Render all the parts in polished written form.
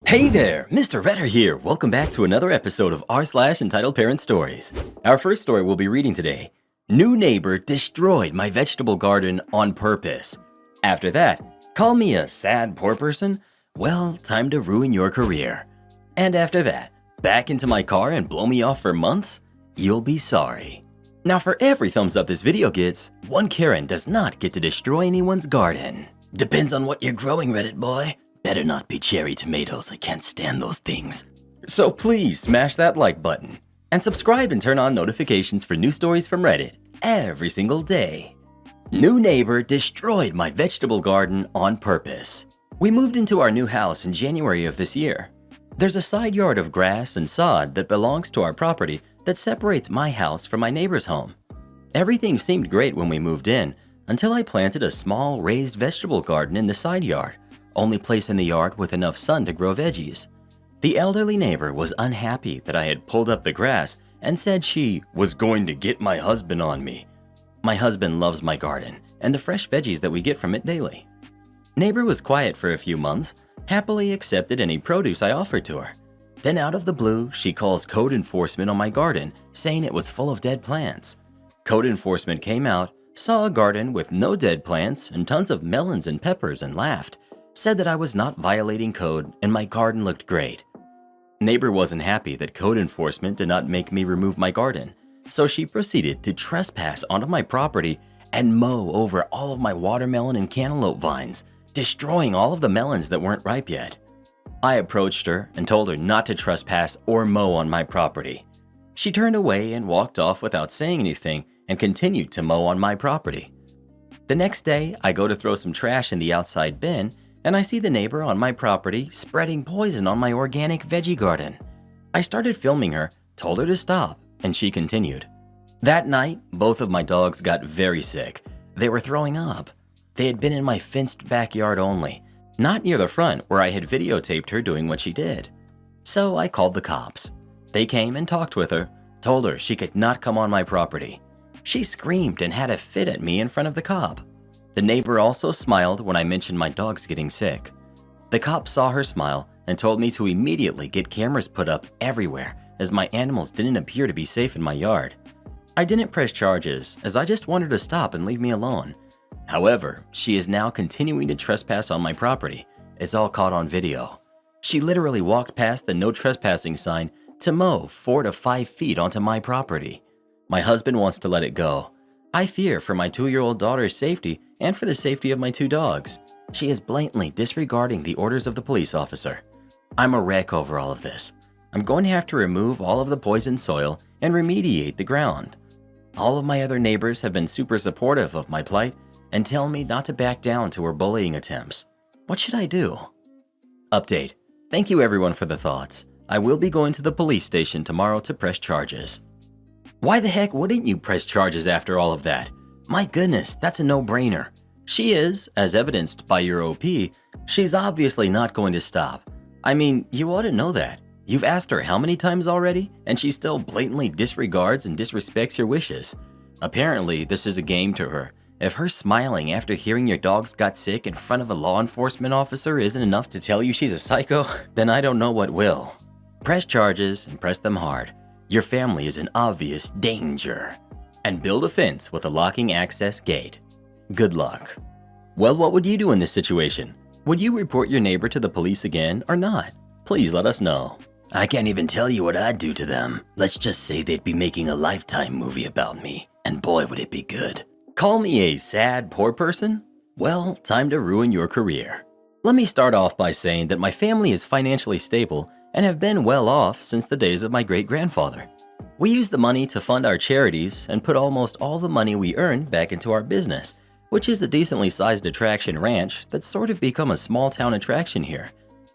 Hey there, Mr. Redder here. Welcome back to another episode of r/entitled Parent Stories. Our first story we'll be reading today. New neighbor destroyed my vegetable garden on purpose. After that, call me a sad poor person? Well, time to ruin your career. And after that, back into my car and blow me off for months? You'll be sorry. Now for every thumbs up this video gets, one Karen does not get to destroy anyone's garden. Depends on what you're growing, Reddit boy. Better not be cherry tomatoes, I can't stand those things. So please smash that like button and subscribe and turn on notifications for new stories from Reddit every single day. New neighbor destroyed my vegetable garden on purpose. We moved into our new house in January of this year. There's a side yard of grass and sod that belongs to our property that separates my house from my neighbor's home. Everything seemed great when we moved in until I planted a small raised vegetable garden in the side yard. Only place in the yard with enough sun to grow veggies. The elderly neighbor was unhappy that I had pulled up the grass and said she was going to get my husband on me. My husband loves my garden and the fresh veggies that we get from it daily. Neighbor was quiet for a few months, happily accepted any produce I offered to her. Then out of the blue, she calls code enforcement on my garden, saying it was full of dead plants. Code enforcement came out, saw a garden with no dead plants and tons of melons and peppers and laughed. Said that I was not violating code and my garden looked great. Neighbor wasn't happy that code enforcement did not make me remove my garden, so she proceeded to trespass onto my property and mow over all of my watermelon and cantaloupe vines, destroying all of the melons that weren't ripe yet. I approached her and told her not to trespass or mow on my property. She turned away and walked off without saying anything and continued to mow on my property. The next day, I go to throw some trash in the outside bin and I see the neighbor on my property spreading poison on my organic veggie garden. I started filming her, told her to stop, and she continued. That night, both of my dogs got very sick. They were throwing up. They had been in my fenced backyard only, not near the front where I had videotaped her doing what she did. So I called the cops. They came and talked with her, told her she could not come on my property. She screamed and had a fit at me in front of the cop. The neighbor also smiled when I mentioned my dogs getting sick. The cop saw her smile and told me to immediately get cameras put up everywhere as my animals didn't appear to be safe in my yard. I didn't press charges as I just wanted her to stop and leave me alone. However, she is now continuing to trespass on my property. It's all caught on video. She literally walked past the no trespassing sign to mow 4 to 5 feet onto my property. My husband wants to let it go. I fear for my 2-year-old daughter's safety and for the safety of my 2 dogs. She is blatantly disregarding the orders of the police officer. I'm a wreck over all of this. I'm going to have to remove all of the poisoned soil and remediate the ground. All of my other neighbors have been super supportive of my plight and tell me not to back down to her bullying attempts. What should I do? Update. Thank you everyone for the thoughts. I will be going to the police station tomorrow to press charges. Why the heck wouldn't you press charges after all of that? My goodness, that's a no-brainer. She is, as evidenced by your OP, she's obviously not going to stop. I mean, you ought to know that. You've asked her how many times already, and she still blatantly disregards and disrespects your wishes. Apparently, this is a game to her. If her smiling after hearing your dogs got sick in front of a law enforcement officer isn't enough to tell you she's a psycho, then I don't know what will. Press charges and press them hard. Your family is in obvious danger. And build a fence with a locking access gate. Good luck. Well, what would you do in this situation? Would you report your neighbor to the police again or not? Please let us know. I can't even tell you what I'd do to them. Let's just say they'd be making a Lifetime movie about me, and boy would it be good. Call me a sad poor person? Well, time to ruin your career. Let me start off by saying that my family is financially stable and have been well off since the days of my great-grandfather. We use the money to fund our charities and put almost all the money we earn back into our business, which is a decently sized attraction ranch that's sort of become a small-town attraction here.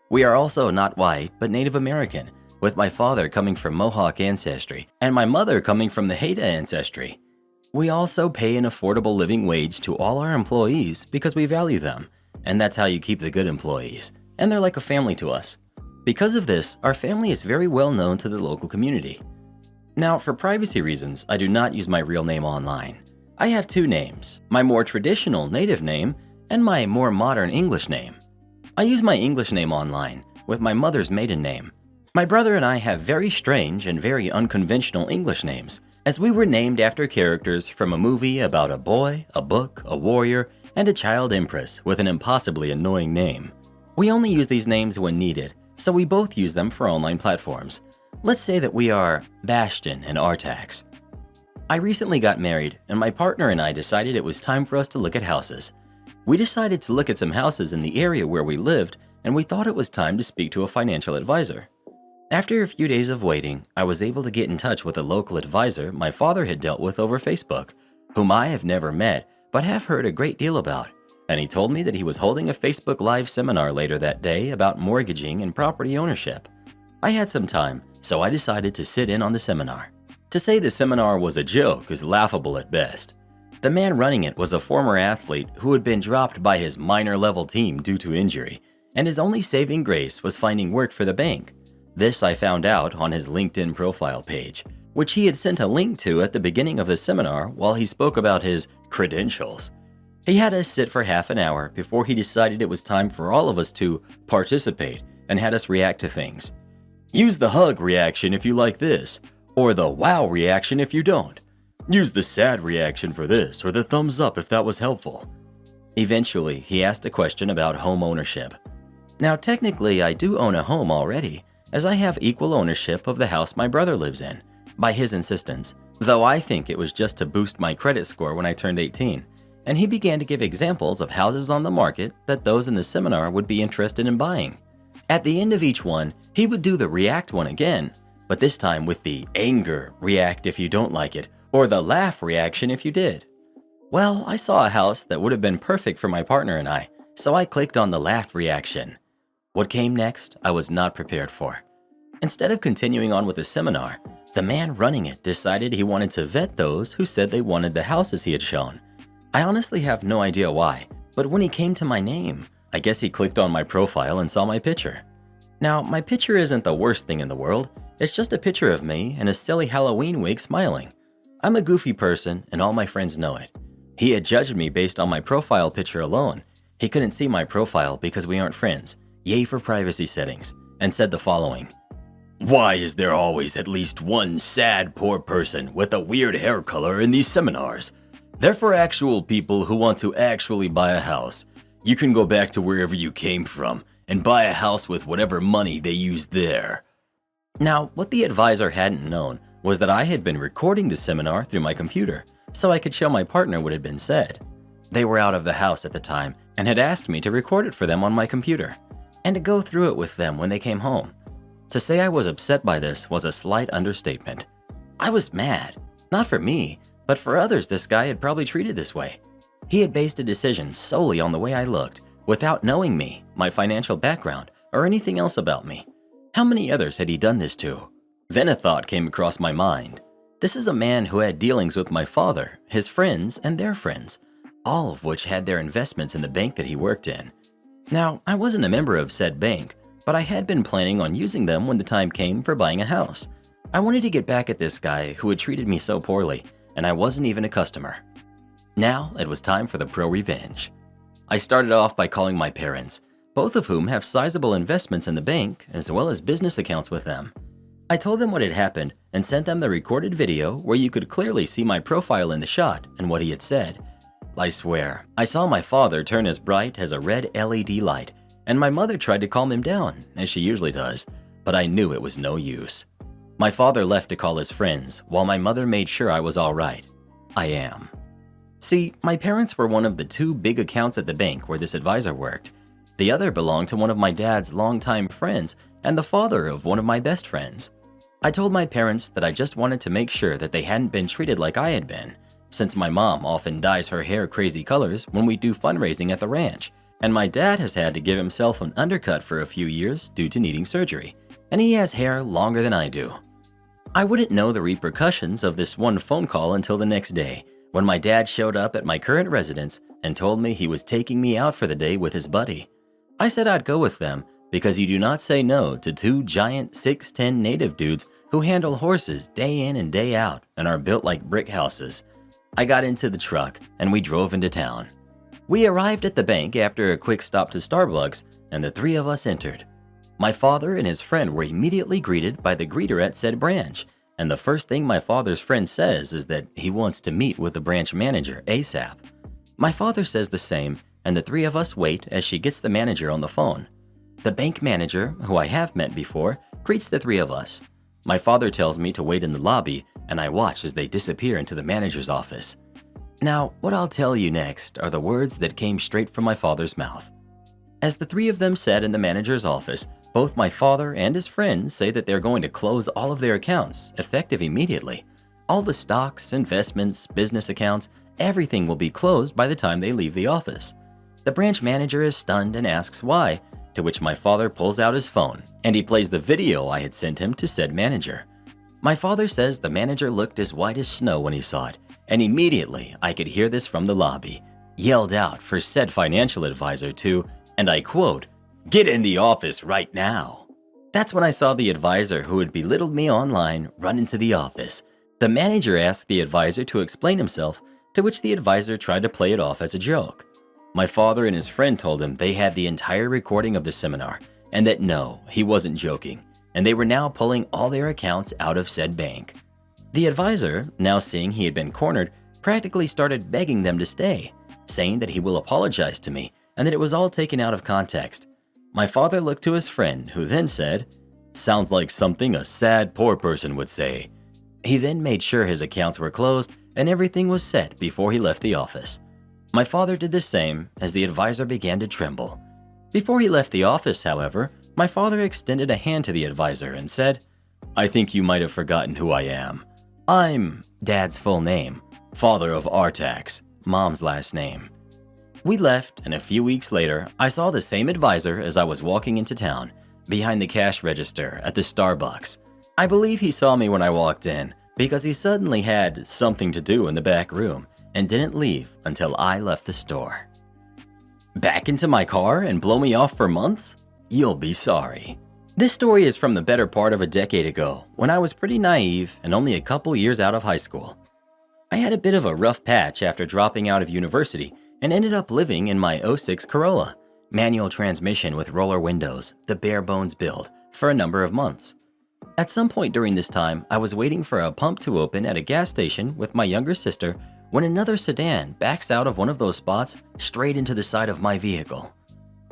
We are also not white, but Native American, with my father coming from Mohawk ancestry and my mother coming from the Haida ancestry. We also pay an affordable living wage to all our employees because we value them, and that's how you keep the good employees, and they're like a family to us. Because of this, our family is very well known to the local community. Now, for privacy reasons, I do not use my real name online. I have 2 names, my more traditional native name and my more modern English name. I use my English name online, with my mother's maiden name. My brother and I have very strange and very unconventional English names, as we were named after characters from a movie about a boy, a book, a warrior, and a child empress with an impossibly annoying name. We only use these names when needed, so we both use them for online platforms. Let's say that we are Bastion and Artax. I recently got married, and my partner and I decided it was time for us to look at houses. We decided to look at some houses in the area where we lived, and we thought it was time to speak to a financial advisor. After a few days of waiting, I was able to get in touch with a local advisor my father had dealt with over Facebook, whom I have never met but have heard a great deal about, and he told me that he was holding a Facebook Live seminar later that day about mortgaging and property ownership. I had some time, so I decided to sit in on the seminar. To say the seminar was a joke is laughable at best. The man running it was a former athlete who had been dropped by his minor-level team due to injury, and his only saving grace was finding work for the bank. This I found out on his LinkedIn profile page, which he had sent a link to at the beginning of the seminar while he spoke about his credentials. He had us sit for half an hour before he decided it was time for all of us to participate and had us react to things. Use the hug reaction if you like this, or the wow reaction if you don't. Use the sad reaction for this, or the thumbs up if that was helpful. Eventually, he asked a question about home ownership. Now, technically, I do own a home already, as I have equal ownership of the house my brother lives in, by his insistence, though I think it was just to boost my credit score when I turned 18, and he began to give examples of houses on the market that those in the seminar would be interested in buying. At the end of each one, he would do the react one again, but this time with the anger react if you don't like it, or the laugh reaction if you did. Well, I saw a house that would have been perfect for my partner and I, so I clicked on the laugh reaction. What came next, I was not prepared for. Instead of continuing on with the seminar, the man running it decided he wanted to vet those who said they wanted the houses he had shown. I honestly have no idea why, but when he came to my name, I guess he clicked on my profile and saw my picture. Now, my picture isn't the worst thing in the world. It's just a picture of me in a silly Halloween wig smiling. I'm a goofy person, and all my friends know it. He had judged me based on my profile picture alone. He couldn't see my profile because we aren't friends, yay for privacy settings, and said the following. Why is there always at least one sad poor person with a weird hair color in these seminars? They're for actual people who want to actually buy a house. You can go back to wherever you came from and buy a house with whatever money they used there. Now, what the advisor hadn't known was that I had been recording the seminar through my computer, so I could show my partner what had been said. They were out of the house at the time and had asked me to record it for them on my computer, and to go through it with them when they came home. To say I was upset by this was a slight understatement. I was mad, not for me, but for others this guy had probably treated this way. He had based a decision solely on the way I looked, without knowing me, my financial background, or anything else about me. How many others had he done this to? Then a thought came across my mind. This is a man who had dealings with my father, his friends, and their friends, all of which had their investments in the bank that he worked in. Now, I wasn't a member of said bank, but I had been planning on using them when the time came for buying a house. I wanted to get back at this guy who had treated me so poorly, and I wasn't even a customer. Now, it was time for the pro-revenge. I started off by calling my parents, both of whom have sizable investments in the bank as well as business accounts with them. I told them what had happened and sent them the recorded video where you could clearly see my profile in the shot and what he had said. I swear, I saw my father turn as bright as a red LED light, and my mother tried to calm him down, as she usually does, but I knew it was no use. My father left to call his friends, while my mother made sure I was all right. I am. See, my parents were one of the two big accounts at the bank where this advisor worked. The other belonged to one of my dad's longtime friends and the father of one of my best friends. I told my parents that I just wanted to make sure that they hadn't been treated like I had been, since my mom often dyes her hair crazy colors when we do fundraising at the ranch, and my dad has had to give himself an undercut for a few years due to needing surgery, and he has hair longer than I do. I wouldn't know the repercussions of this one phone call until the next day, when my dad showed up at my current residence and told me he was taking me out for the day with his buddy. I said I'd go with them because you do not say no to two giant 6'10" native dudes who handle horses day in and day out and are built like brick houses. I got into the truck and we drove into town. We arrived at the bank after a quick stop to Starbucks and the three of us entered. My father and his friend were immediately greeted by the greeter at said branch, and the first thing my father's friend says is that he wants to meet with the branch manager ASAP. My father says the same, and the three of us wait as she gets the manager on the phone. The bank manager, who I have met before, greets the three of us. My father tells me to wait in the lobby, and I watch as they disappear into the manager's office. Now, what I'll tell you next are the words that came straight from my father's mouth. As the three of them sat in the manager's office, both my father and his friend say that they're going to close all of their accounts, effective immediately. All the stocks, investments, business accounts, everything will be closed by the time they leave the office. The branch manager is stunned and asks why, to which my father pulls out his phone, and he plays the video I had sent him to said manager. My father says the manager looked as white as snow when he saw it, and immediately I could hear this from the lobby, yelled out for said financial advisor to, and I quote, "Get in the office right now." That's when I saw the advisor who had belittled me online run into the office. The manager asked the advisor to explain himself, to which the advisor tried to play it off as a joke. My father and his friend told him they had the entire recording of the seminar, and that no, he wasn't joking, and they were now pulling all their accounts out of said bank. The advisor, now seeing he had been cornered, practically started begging them to stay, saying that he will apologize to me and that it was all taken out of context. My father looked to his friend, who then said, "Sounds like something a sad poor person would say." He then made sure his accounts were closed and everything was set before he left the office. My father did the same as the advisor began to tremble. Before he left the office, however, my father extended a hand to the advisor and said, "I think you might have forgotten who I am. I'm Dad's full name, father of Artax, Mom's last name." We left, and a few weeks later, I saw the same advisor as I was walking into town, behind the cash register at the Starbucks. I believe he saw me when I walked in, because he suddenly had something to do in the back room and didn't leave until I left the store. Back into my car and blow me off for months? You'll be sorry. This story is from the better part of a decade ago, when I was pretty naive and only a couple years out of high school. I had a bit of a rough patch after dropping out of university and ended up living in my '06 Corolla, manual transmission with roller windows, the bare bones build, for a number of months. At some point during this time, I was waiting for a pump to open at a gas station with my younger sister when another sedan backs out of one of those spots straight into the side of my vehicle.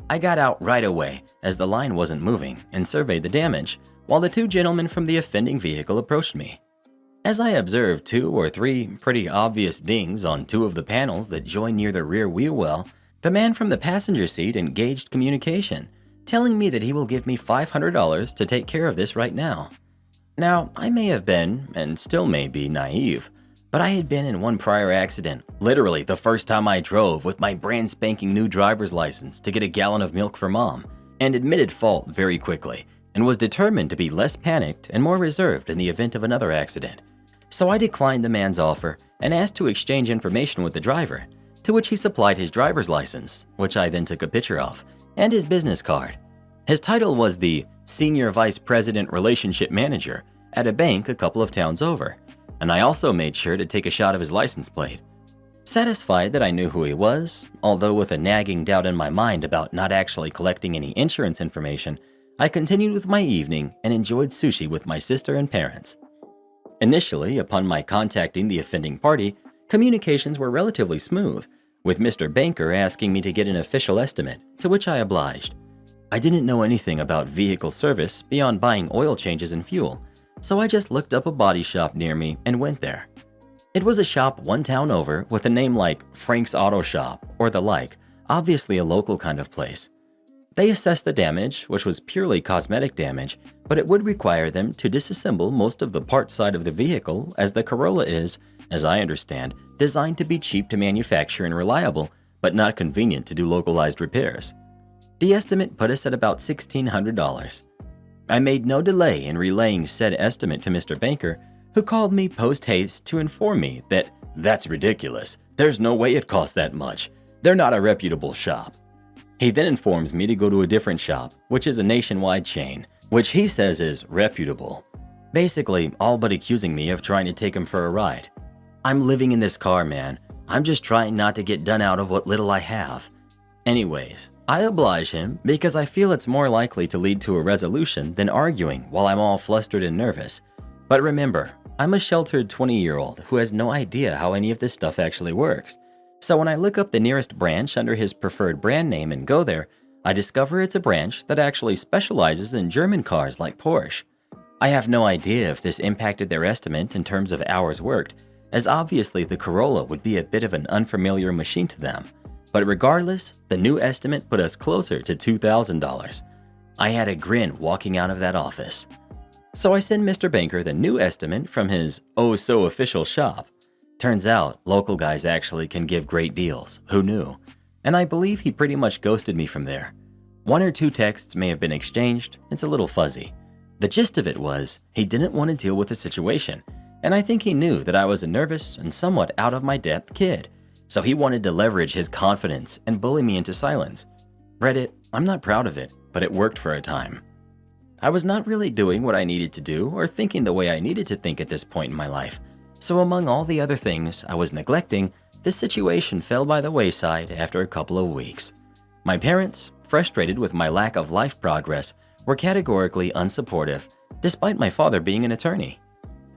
I got out right away as the line wasn't moving and surveyed the damage, while the two gentlemen from the offending vehicle approached me. As I observed 2 or 3 pretty obvious dings on 2 of the panels that join near the rear wheel well, the man from the passenger seat engaged communication, telling me that he will give me $500 to take care of this right now. Now, I may have been, and still may be, naive, but I had been in one prior accident, literally the first time I drove with my brand spanking new driver's license to get a gallon of milk for Mom, and admitted fault very quickly, and was determined to be less panicked and more reserved in the event of another accident. So I declined the man's offer and asked to exchange information with the driver, to which he supplied his driver's license, which I then took a picture of, and his business card. His title was the Senior Vice President Relationship Manager at a bank a couple of towns over, and I also made sure to take a shot of his license plate. Satisfied that I knew who he was, although with a nagging doubt in my mind about not actually collecting any insurance information, I continued with my evening and enjoyed sushi with my sister and parents. Initially, upon my contacting the offending party, communications were relatively smooth, with Mr. Banker asking me to get an official estimate, to which I obliged. I didn't know anything about vehicle service beyond buying oil changes and fuel, so I just looked up a body shop near me and went there. It was a shop one town over with a name like Frank's Auto Shop or the like, obviously a local kind of place. They assessed the damage, which was purely cosmetic damage, but it would require them to disassemble most of the part side of the vehicle, as the Corolla is, as I understand, designed to be cheap to manufacture and reliable, but not convenient to do localized repairs. The estimate put us at about $1,600. I made no delay in relaying said estimate to Mr. Banker, who called me post-haste to inform me that that's ridiculous. There's no way it costs that much. They're not a reputable shop. He then informs me to go to a different shop, which is a nationwide chain, which he says is reputable. Basically, all but accusing me of trying to take him for a ride. I'm living in this car, man. I'm just trying not to get done out of what little I have. Anyways, I oblige him because I feel it's more likely to lead to a resolution than arguing while I'm all flustered and nervous. But remember, I'm a sheltered 20-year-old who has no idea how any of this stuff actually works. So when I look up the nearest branch under his preferred brand name and go there, I discover it's a branch that actually specializes in German cars like Porsche. I have no idea if this impacted their estimate in terms of hours worked, as obviously the Corolla would be a bit of an unfamiliar machine to them. But regardless, the new estimate put us closer to $2,000. I had a grin walking out of that office. So I send Mr. Banker the new estimate from his oh-so-official shop. Turns out, local guys actually can give great deals. Who knew? And I believe he pretty much ghosted me from there. 1 or 2 texts may have been exchanged. It's a little fuzzy. The gist of it was, he didn't want to deal with the situation, and I think he knew that I was a nervous and somewhat out-of-my-depth kid. So he wanted to leverage his confidence and bully me into silence. Reddit, I'm not proud of it, but it worked for a time. I was not really doing what I needed to do or thinking the way I needed to think at this point in my life. So among all the other things I was neglecting, this situation fell by the wayside after a couple of weeks. My parents, frustrated with my lack of life progress, were categorically unsupportive, despite my father being an attorney.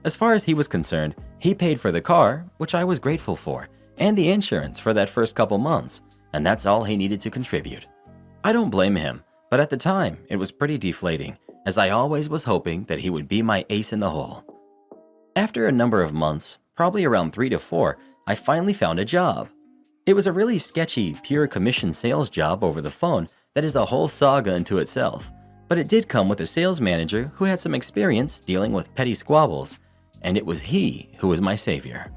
As far as he was concerned, he paid for the car, which I was grateful for, and the insurance for that first couple months, and that's all he needed to contribute. I don't blame him, but at the time, it was pretty deflating, as I always was hoping that he would be my ace in the hole. After a number of months, probably around 3 to 4, I finally found a job. It was a really sketchy, pure commission sales job over the phone that is a whole saga unto itself, but it did come with a sales manager who had some experience dealing with petty squabbles, and it was he who was my savior.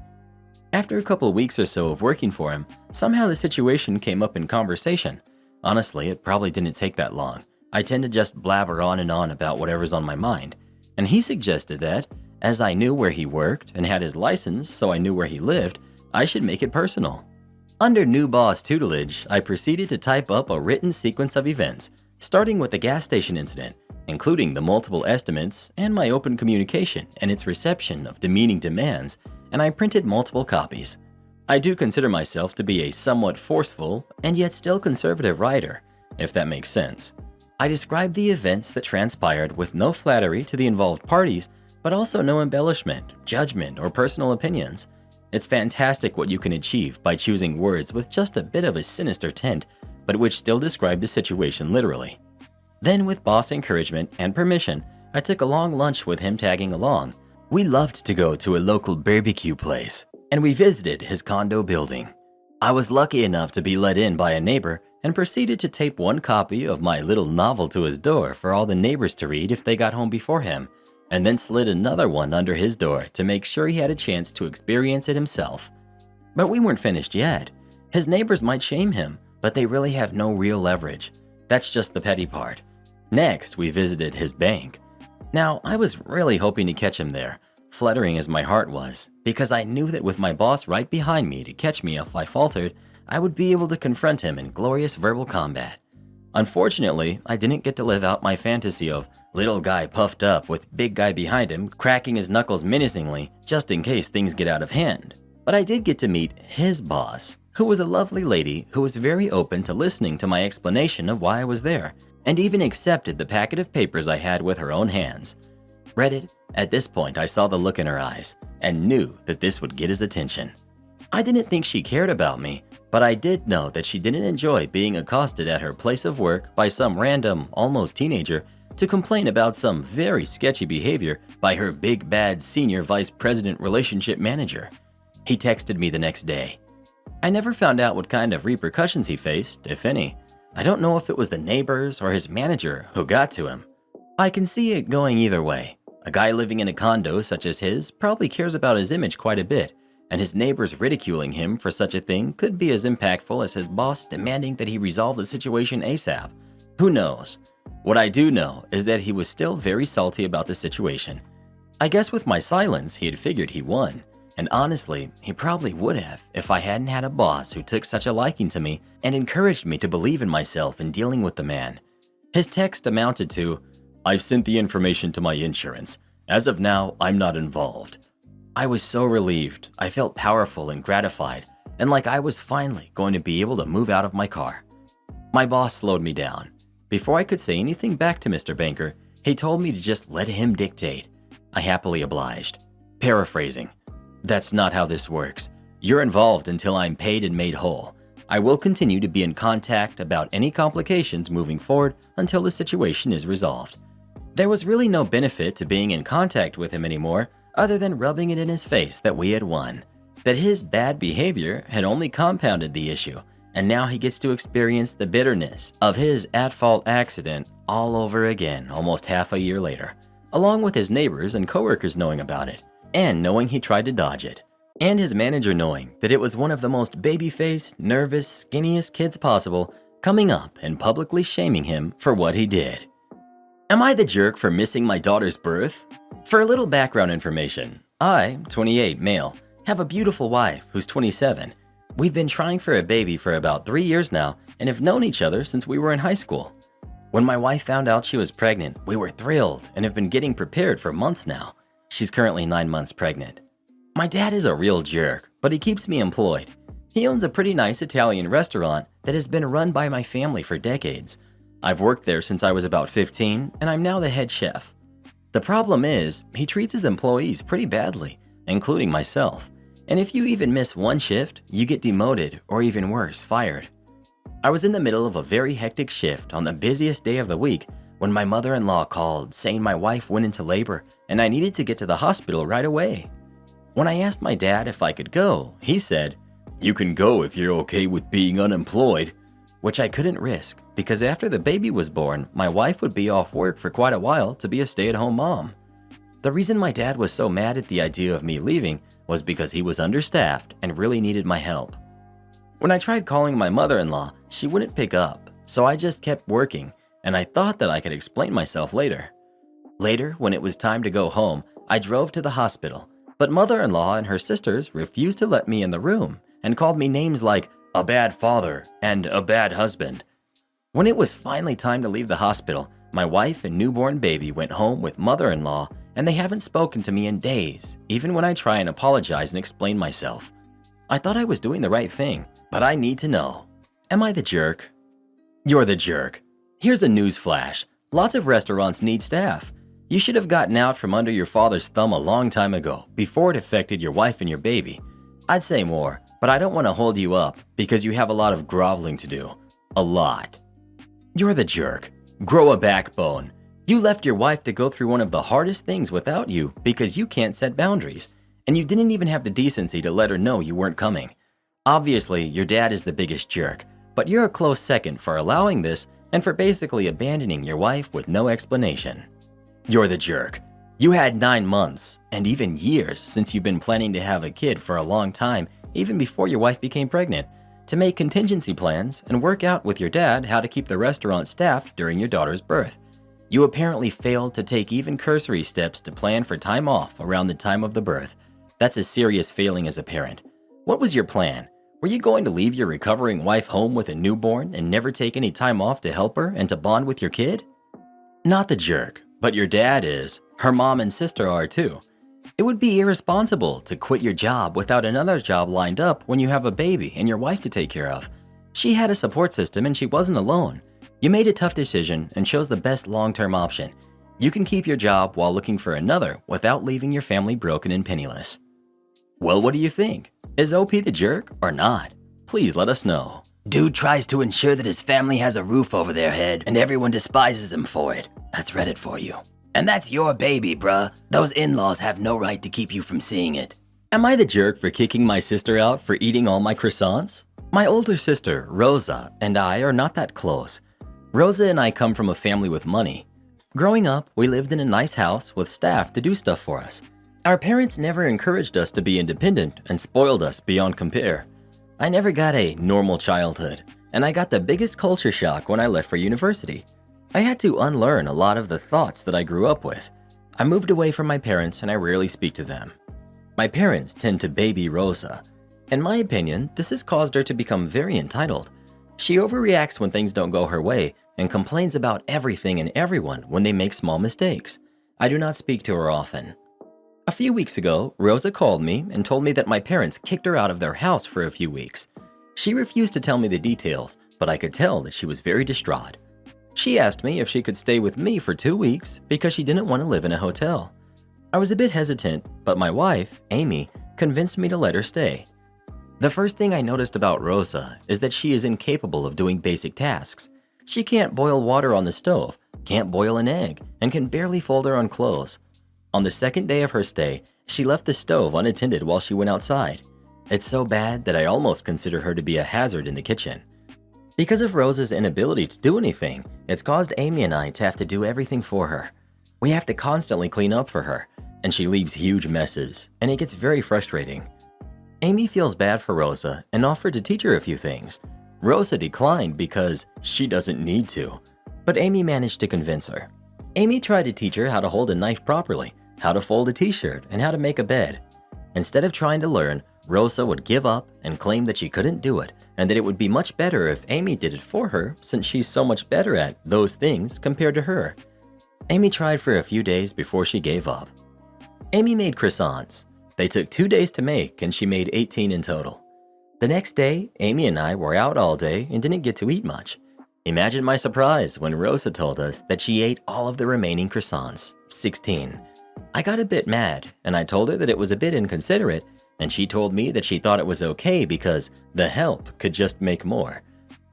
After a couple weeks or so of working for him, somehow the situation came up in conversation. Honestly, it probably didn't take that long. I tend to just blabber on and on about whatever's on my mind. And he suggested that, as I knew where he worked and had his license so I knew where he lived, I should make it personal. Under new boss tutelage, I proceeded to type up a written sequence of events, starting with the gas station incident, including the multiple estimates and my open communication and its reception of demeaning demands, and I printed multiple copies. I do consider myself to be a somewhat forceful and yet still conservative writer, if that makes sense. I described the events that transpired with no flattery to the involved parties, but also no embellishment, judgment, or personal opinions. It's fantastic what you can achieve by choosing words with just a bit of a sinister tint, but which still describe the situation literally. Then, with boss encouragement and permission, I took a long lunch with him tagging along. We loved to go to a local barbecue place, and we visited his condo building. I was lucky enough to be let in by a neighbor and proceeded to tape 1 copy of my little novel to his door for all the neighbors to read if they got home before him, and then slid another one under his door to make sure he had a chance to experience it himself. But we weren't finished yet. His neighbors might shame him, but they really have no real leverage. That's just the petty part. Next, we visited his bank. Now, I was really hoping to catch him there, fluttering as my heart was, because I knew that with my boss right behind me to catch me if I faltered, I would be able to confront him in glorious verbal combat. Unfortunately, I didn't get to live out my fantasy of little guy puffed up with big guy behind him cracking his knuckles menacingly just in case things get out of hand. But I did get to meet his boss, who was a lovely lady who was very open to listening to my explanation of why I was there, and even accepted the packet of papers I had with her own hands. Reddit, at this point I saw the look in her eyes and knew that this would get his attention. I didn't think she cared about me, but I did know that she didn't enjoy being accosted at her place of work by some random, almost teenager to complain about some very sketchy behavior by her big bad senior vice president relationship manager. He texted me the next day. I never found out what kind of repercussions he faced, if any. I don't know if it was the neighbors or his manager who got to him. I can see it going either way. A guy living in a condo such as his probably cares about his image quite a bit, and his neighbors ridiculing him for such a thing could be as impactful as his boss demanding that he resolve the situation ASAP. Who knows? What I do know is that he was still very salty about the situation. I guess with my silence, he had figured he won. And honestly, he probably would have if I hadn't had a boss who took such a liking to me and encouraged me to believe in myself in dealing with the man. His text amounted to, "I've sent the information to my insurance. As of now, I'm not involved." I was so relieved. I felt powerful and gratified, and like I was finally going to be able to move out of my car. My boss slowed me down. Before I could say anything back to Mr. Banker, he told me to just let him dictate. I happily obliged. Paraphrasing, "That's not how this works. You're involved until I'm paid and made whole. I will continue to be in contact about any complications moving forward until the situation is resolved." There was really no benefit to being in contact with him anymore other than rubbing it in his face that we had won, that his bad behavior had only compounded the issue, and now he gets to experience the bitterness of his at-fault accident all over again almost half a year later, along with his neighbors and coworkers knowing about it, and knowing he tried to dodge it, and his manager knowing that it was one of the most baby-faced, nervous, skinniest kids possible coming up and publicly shaming him for what he did. Am I the jerk for missing my daughter's birth? For a little background information, I, 28, male, have a beautiful wife who's 27. We've been trying for a baby for about 3 years now and have known each other since we were in high school. When my wife found out she was pregnant, we were thrilled and have been getting prepared for months now. She's currently 9 months pregnant. My dad is a real jerk, but he keeps me employed. He owns a pretty nice Italian restaurant that has been run by my family for decades. I've worked there since I was about 15, and I'm now the head chef. The problem is, he treats his employees pretty badly, including myself. And if you even miss one shift, you get demoted or even worse, fired. I was in the middle of a very hectic shift on the busiest day of the week when my mother-in-law called saying my wife went into labor and I needed to get to the hospital right away. When I asked my dad if I could go, he said, "You can go if you're okay with being unemployed," which I couldn't risk because after the baby was born, my wife would be off work for quite a while to be a stay-at-home mom. The reason my dad was so mad at the idea of me leaving was because he was understaffed and really needed my help. When I tried calling my mother-in-law, she wouldn't pick up, so I just kept working, and I thought that I could explain myself later. Later, when it was time to go home, I drove to the hospital, but mother-in-law and her sisters refused to let me in the room and called me names like a bad father and a bad husband. When it was finally time to leave the hospital, my wife and newborn baby went home with mother-in-law, and they haven't spoken to me in days, even when I try and apologize and explain myself. I thought I was doing the right thing, but I need to know. Am I the jerk? You're the jerk. Here's a news flash. Lots of restaurants need staff. You should have gotten out from under your father's thumb a long time ago, before it affected your wife and your baby. I'd say more, but I don't want to hold you up because you have a lot of groveling to do. A lot. You're the jerk. Grow a backbone. You left your wife to go through one of the hardest things without you because you can't set boundaries, and you didn't even have the decency to let her know you weren't coming. Obviously, your dad is the biggest jerk, but you're a close second for allowing this and for basically abandoning your wife with no explanation. You're the jerk. You had 9 months, and even years since you've been planning to have a kid for a long time, even before your wife became pregnant, to make contingency plans and work out with your dad how to keep the restaurant staffed during your daughter's birth. You apparently failed to take even cursory steps to plan for time off around the time of the birth. That's a serious failing as a parent. What was your plan? Were you going to leave your recovering wife home with a newborn and never take any time off to help her and to bond with your kid? Not the jerk, but your dad is. Her mom and sister are too. It would be irresponsible to quit your job without another job lined up when you have a baby and your wife to take care of. She had a support system and she wasn't alone. You made a tough decision and chose the best long-term option. You can keep your job while looking for another without leaving your family broken and penniless. Well, what do you think? Is OP the jerk or not? Please let us know. Dude tries to ensure that his family has a roof over their head and everyone despises him for it. That's Reddit for you. And that's your baby, bruh. Those in-laws have no right to keep you from seeing it. Am I the jerk for kicking my sister out for eating all my croissants? My older sister, Rosa, and I are not that close. Rosa and I come from a family with money. Growing up, we lived in a nice house with staff to do stuff for us. Our parents never encouraged us to be independent and spoiled us beyond compare. I never got a normal childhood, and I got the biggest culture shock when I left for university. I had to unlearn a lot of the thoughts that I grew up with. I moved away from my parents and I rarely speak to them. My parents tend to baby Rosa. In my opinion, this has caused her to become very entitled. She overreacts when things don't go her way and complains about everything and everyone when they make small mistakes. I do not speak to her often. A few weeks ago, Rosa called me and told me that my parents kicked her out of their house for a few weeks. She refused to tell me the details, but I could tell that she was very distraught. She asked me if she could stay with me for 2 weeks because she didn't want to live in a hotel. I was a bit hesitant, but my wife, Amy, convinced me to let her stay. The first thing I noticed about Rosa is that she is incapable of doing basic tasks. She can't boil water on the stove, can't boil an egg, and can barely fold her own clothes. On the second day of her stay, she left the stove unattended while she went outside. It's so bad that I almost consider her to be a hazard in the kitchen. Because of Rosa's inability to do anything, it's caused Amy and I to have to do everything for her. We have to constantly clean up for her, and she leaves huge messes, and it gets very frustrating. Amy feels bad for Rosa and offered to teach her a few things. Rosa declined because she doesn't need to, but Amy managed to convince her. Amy tried to teach her how to hold a knife properly, how to fold a t-shirt, and how to make a bed. Instead of trying to learn, Rosa would give up and claim that she couldn't do it, and that it would be much better if Amy did it for her since she's so much better at those things compared to her. Amy tried for a few days before she gave up. Amy made croissants. They took 2 days to make, and she made 18 in total. The next day, Amy and I were out all day and didn't get to eat much. Imagine my surprise when Rosa told us that she ate all of the remaining croissants, 16. I got a bit mad, and I told her that it was a bit inconsiderate, and she told me that she thought it was okay because the help could just make more.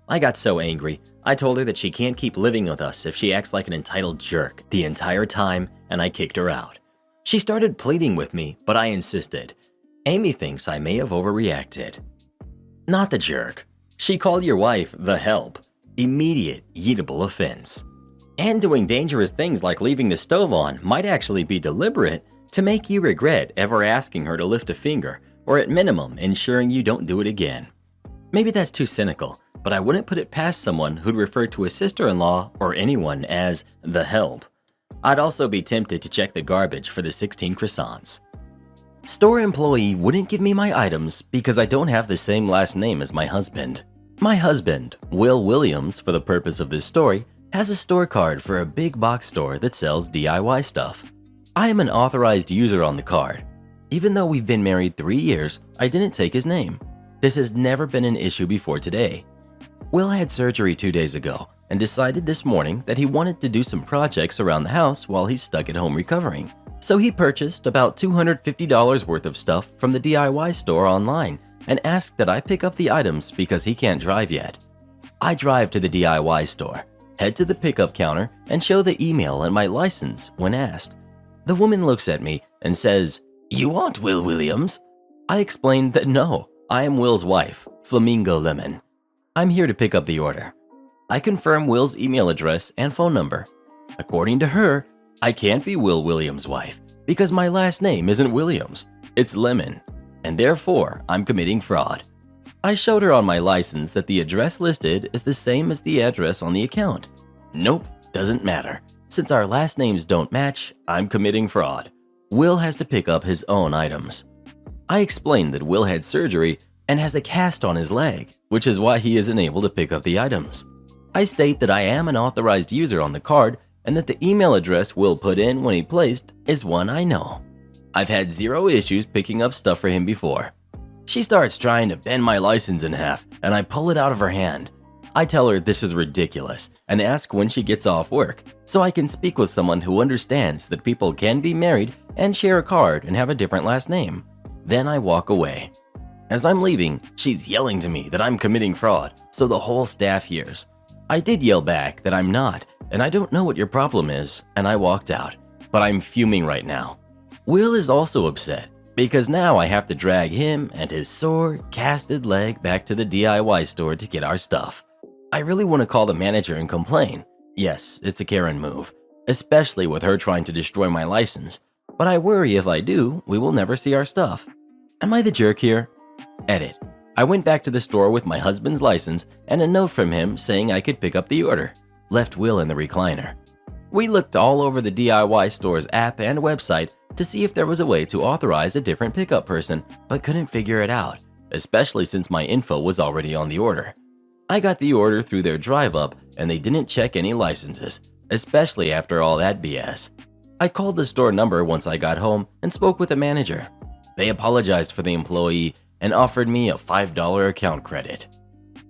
I got so angry, I told her that she can't keep living with us if she acts like an entitled jerk the entire time, and I kicked her out. She started pleading with me, but I insisted. Amy thinks I may have overreacted. Not the jerk. She called your wife the help. Immediate, eatable offense. And doing dangerous things like leaving the stove on might actually be deliberate to make you regret ever asking her to lift a finger, or at minimum, ensuring you don't do it again. Maybe that's too cynical, but I wouldn't put it past someone who'd refer to a sister-in-law or anyone as the help. I'd also be tempted to check the garbage for the 16 croissants. Store employee wouldn't give me my items because I don't have the same last name as my husband. My husband, Will Williams, for the purpose of this story, has a store card for a big box store that sells DIY stuff. I am an authorized user on the card. Even though we've been married 3 years, I didn't take his name. This has never been an issue before today. Will had surgery 2 days ago and decided this morning that he wanted to do some projects around the house while he's stuck at home recovering. So he purchased about $250 worth of stuff from the DIY store online and asked that I pick up the items because he can't drive yet. I drive to the DIY store, head to the pickup counter, and show the email and my license when asked. The woman looks at me and says, "You want Will Williams?" I explained that no, I am Will's wife, Flamingo Lemon. I'm here to pick up the order. I confirm Will's email address and phone number. According to her, I can't be Will Williams' wife because my last name isn't Williams, it's Lemon, and therefore I'm committing fraud. I showed her on my license that the address listed is the same as the address on the account. Nope, doesn't matter. Since our last names don't match, I'm committing fraud. Will has to pick up his own items. I explained that Will had surgery and has a cast on his leg, which is why he isn't able to pick up the items. I state that I am an authorized user on the card and that the email address Will put in when he placed is one I know. I've had 0 issues picking up stuff for him before. She starts trying to bend my license in half, and I pull it out of her hand. I tell her this is ridiculous and ask when she gets off work so I can speak with someone who understands that people can be married and share a card and have a different last name. Then I walk away. As I'm leaving, she's yelling to me that I'm committing fraud, so the whole staff hears. I did yell back that I'm not, and I don't know what your problem is, and I walked out. But I'm fuming right now. Will is also upset because now I have to drag him and his sore, casted leg back to the DIY store to get our stuff. I really want to call the manager and complain. Yes, it's a Karen move, especially with her trying to destroy my license. But I worry if I do, we will never see our stuff. Am I the jerk here? Edit. I went back to the store with my husband's license and a note from him saying I could pick up the order. Left Will in the recliner. We looked all over the DIY store's app and website to see if there was a way to authorize a different pickup person, but couldn't figure it out, especially since my info was already on the order. I got the order through their drive-up and they didn't check any licenses, especially after all that BS. I called the store number once I got home and spoke with the manager. They apologized for the employee and offered me a $5 account credit.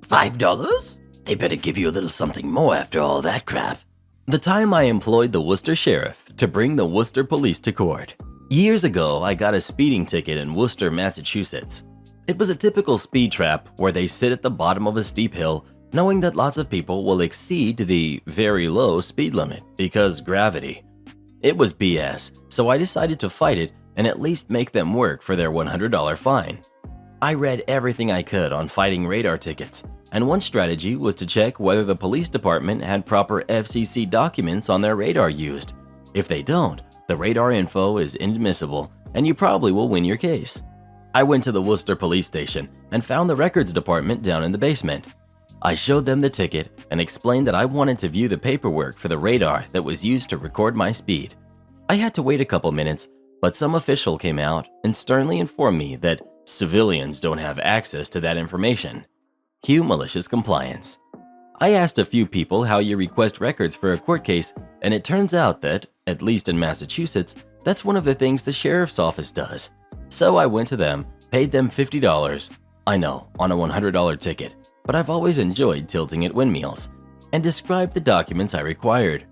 $5? They better give you a little something more after all that crap. The time I employed the Worcester Sheriff to bring the Worcester Police to court. Years ago, I got a speeding ticket in Worcester, Massachusetts. It was a typical speed trap where they sit at the bottom of a steep hill, knowing that lots of people will exceed the very low speed limit because gravity. It was BS, so I decided to fight it and at least make them work for their $100 fine. I read everything I could on fighting radar tickets, and one strategy was to check whether the police department had proper FCC documents on their radar used. If they don't, the radar info is inadmissible and you probably will win your case. I went to the Worcester police station and found the records department down in the basement. I showed them the ticket and explained that I wanted to view the paperwork for the radar that was used to record my speed. I had to wait a couple minutes, but some official came out and sternly informed me that civilians don't have access to that information. Cue malicious compliance. I asked a few people how you request records for a court case, and it turns out that, at least in Massachusetts, that's one of the things the sheriff's office does. So I went to them, paid them $50, I know, on a $100 ticket, but I've always enjoyed tilting at windmills, and described the documents I required.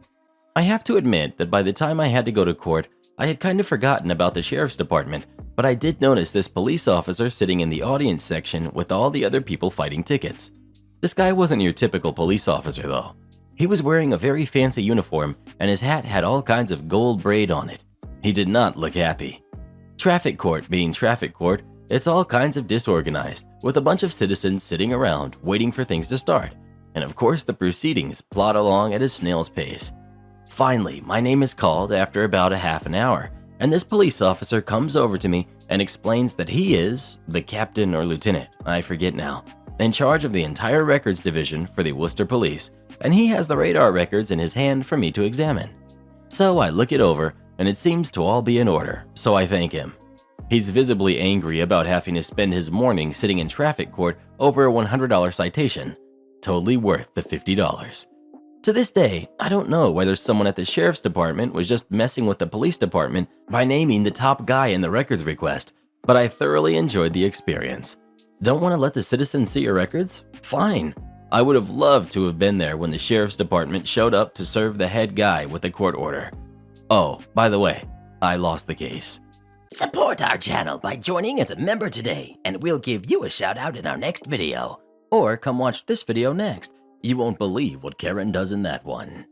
I have to admit that by the time I had to go to court, I had kind of forgotten about the sheriff's department, but I did notice this police officer sitting in the audience section with all the other people fighting tickets. This guy wasn't your typical police officer though. He was wearing a very fancy uniform and his hat had all kinds of gold braid on it. He did not look happy. Traffic court being traffic court, it's all kinds of disorganized, with a bunch of citizens sitting around waiting for things to start. And of course the proceedings plod along at a snail's pace. Finally, my name is called after about a half an hour, and this police officer comes over to me and explains that he is the captain or lieutenant, I forget now, in charge of the entire records division for the Worcester Police, and he has the radar records in his hand for me to examine. So I look it over, and it seems to all be in order, so I thank him. He's visibly angry about having to spend his morning sitting in traffic court over a $100 citation. Totally worth the $50. To this day, I don't know whether someone at the sheriff's department was just messing with the police department by naming the top guy in the records request, but I thoroughly enjoyed the experience. Don't want to let the citizens see your records? Fine. I would have loved to have been there when the sheriff's department showed up to serve the head guy with a court order. Oh, by the way, I lost the case. Support our channel by joining as a member today, and we'll give you a shout out in our next video. Or come watch this video next. You won't believe what Karen does in that one.